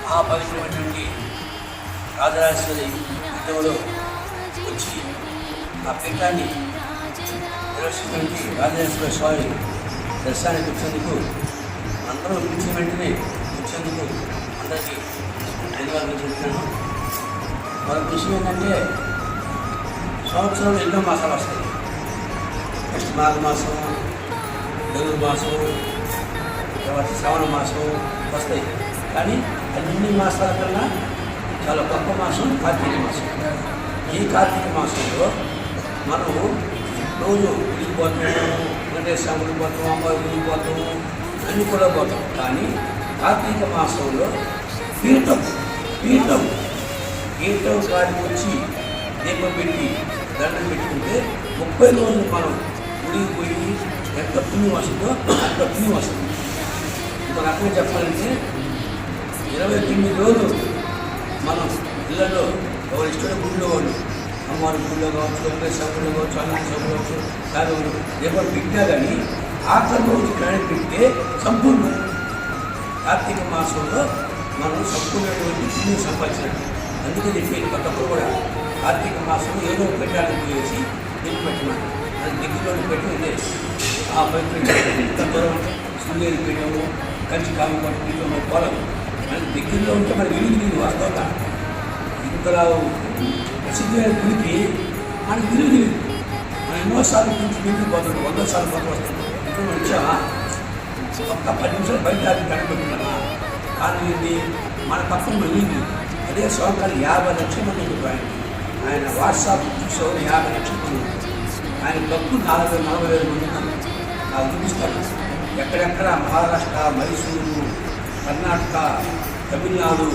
మహాపవిత్రమైనటువంటి రాజరాజేశ్వరి పీఠంలో వచ్చి ఆ పీఠాన్ని నిర్వహిస్తున్నటువంటి రాజరాజేశ్వర స్వామి దర్శనానికి వచ్చేందుకు అందరూ పిలిచిన వెంటనే వచ్చేందుకు అందరికీ ధన్యవాదాలు చెప్తున్నాను. మరొక విషయం ఏంటంటే సంవత్సరంలో ఎన్నో మాసాలు వస్తాయి. నెక్స్ట్ మాఘమాసం, ధనుర్మాసం, తర్వాత శ్రావణ మాసం వస్తాయి. కానీ అన్ని మాసాల కన్నా చాలా గొప్ప మాసం కార్తీక మాసం. ఈ కార్తీక మాసంలో మనం రోజు గుడికి పోతాము, వెంకటేశ్వర గుడికి పోతాము, అమ్మవారి గుడికి పోతాము, అన్నీ కూడా పోతాం. కానీ కార్తీక మాసంలో పీఠం కాడికి వచ్చి దీపం పెట్టి దండం పెట్టుకుంటే 30 రోజులు మనం గుడికి పోయి ఎంత పుణ్యం వస్తుందో అంత పుణ్యం వస్తుంది. ఇంకొక రకంగా చెప్పాలంటే 29 రోజులు మనం ఇళ్లలో ఎవరు ఇష్టమైన గుడిలో వాళ్ళు అమ్మవారి గుడిలో కావచ్చు, వెంకటేశ్వర గుడిలో కావచ్చు, అన్నదాన సభలో కావచ్చు, దాని ఎవరు పెట్టా కానీ ఆఖరి రోజు గ్రహణం పెడితే సంపూర్ణం. కార్తీక మాసంలో మనం సంపూర్ణమైనటువంటి పుణ్యం సంపాదించినట్టు. అందుకే చెప్పేది కొత్తప్పుడు కూడా కార్తీక మాసంలో ఏదో పెట్టాలని పోయేసి దిక్కు పెట్టమని అది దిక్కులోని పెట్టి ఇదే ఆ పవిత్రం శృంగేరి పీఠము, కంచి కామకోటి పీఠం పోలం అది దగ్గరలో ఉంటే మరి విలువ వాస్తవంగా ఇంతలా ప్రసిద్ధమైన గుడికి మనకి విలువ తెలియదు. మనం ఎన్నోసార్లు గురించి పోతుంటాం, 100 సార్లు పోతూ వస్తుంటాం. ఇప్పుడు మనం వచ్చామా ఒక్క 10 నిమిషాలు బయట కనిపెట్టుకున్నామా కానీ ఏంటి మన పక్కన వెళ్ళింది. అదే స్వామి 50 లక్షల మంది ఉంటారు. ఆయన వాట్సాప్ చూసేవారు 50 లక్షల మంది ఉంటారు. ఆయన భక్తులు 40,000 మంది ఉన్నారు. నాకు చూపిస్తాను ఎక్కడెక్కడ మహారాష్ట్ర, మైసూరు, కర్ణాటక, తమిళనాడు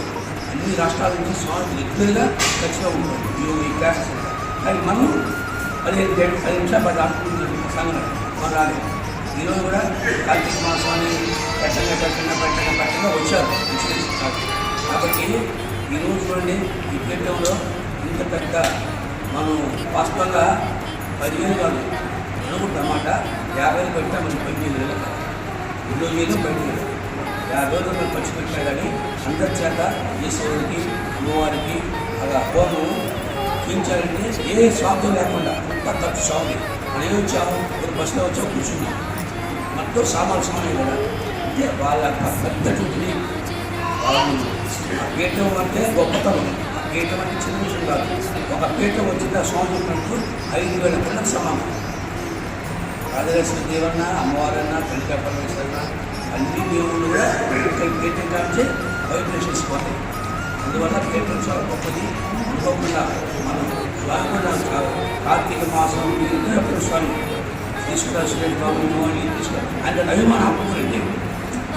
అన్ని రాష్ట్రాల నుంచి స్వామికి రెగ్యులర్గా ఖచ్చితంగా ఉంటుంది ఈ క్లాసెస్. కానీ మనం 10 నిమిషాలు 10 ఆడుకుంటున్నాం సంఘం మనం రాలేదు. ఈరోజు కూడా కార్తీక మాసాన్ని పెట్టంగా వచ్చారు కాబట్టి ఈరోజు చూడండి ఈ పీఠంలో ఇంత పెద్ద మనం వాస్తవంగా 10,000 కాదు అనుకుంటామాట 50 పెట్టా మనం 15,000 20,000 బయట 50 రోజులు మనం ఖర్చు పెట్టినా కానీ అందరి చేత ఈశ్వరుడికి అమ్మవారికి అలా హోమం చూపించాలంటే ఏ స్వార్థం లేకుండా ఖర్చు స్వామి మనం ఏమి వచ్చాము ఒక బస్సులో వచ్చాము కూర్చున్నాం మొత్తం సామాన్య కదా అంటే వాళ్ళ పెద్దటువంటి వాళ్ళు ఆ పీఠం అంటే గొప్పతనం. ఆ పీఠం అంటే చిన్న విషయం కాదు. ఒక పీఠం వచ్చింది ఆ స్వామి చెప్పినట్టు 5,000 పిల్లలకు సమానం. రాజరాజేశ్వరి దేవన్న, అమ్మవారన్నా, కనికా పరమేశ్వరన్న అన్ని దేవుళ్ళు కూడా పీఠం కాల్చే వైబ్రేషన్స్ పోతాయి. అందువల్ల పీఠం చాలా గొప్పది. అనుకోకుండా మనం కార్తీక మాసం ఎప్పుడు స్వామి తీసుకురాల్సిన బాబుని తీసుకురా ఆయన అభిమానం ఆపుకోరండి.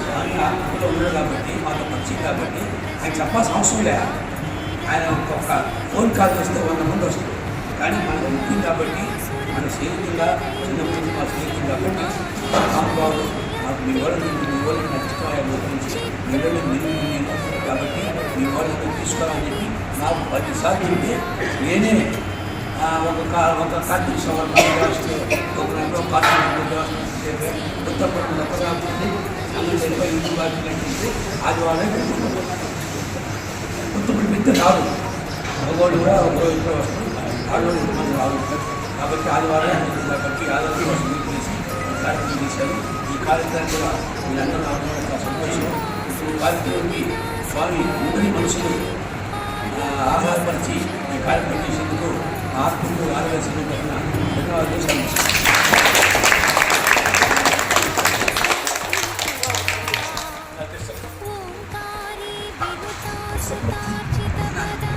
స్వామి ఆత్మలో ఉన్నాడు కాబట్టి మాకు పరిచయం కాబట్టి ఆయన చెప్పాల్సిన అవసరం లే. ఆయన ఒక్క ఫోన్ కాల్ చేస్తే 100 మంది వస్తారు. కానీ మనకు ముఖ్యం కాబట్టి మన స్నేహితులుగా చిన్నప్పటి మా స్నేహితులు కాబట్టి రామబాబు మాకు మీ వాళ్ళని నాకు ఇష్టమైన గురించి మీ వాళ్ళు నేను కాబట్టి మీ వాళ్ళని తీసుకోవాలని చెప్పి నాకు 10 సార్లు చెప్తే నేనే ఒక కార్తీక సంవత్సరం ఉత్తరప్రదేశ్ ఆదివారం ఉత్తరప్రదేశ్ పెద్ద రాదు మగవాళ్ళు కూడా ఒకరోజు ఇక్కడ వస్తారు, ఆడవాళ్ళు 2 మంది రాదు. కాబట్టి ఆదివారం కాబట్టి ఆదివారం వస్తుంది చేసి కార్యక్రమం చేశారు. ఈ కార్యక్రమం కూడా మీరందరూ రావడం సంతోషం. ఈ కార్యక్రమానికి స్వామి అందరి మనసులు ఆధారపరిచి ఈ కార్యక్రమం చేసేందుకు ఆత్మకు ఆరోగ్య ధన్యవాదాలు.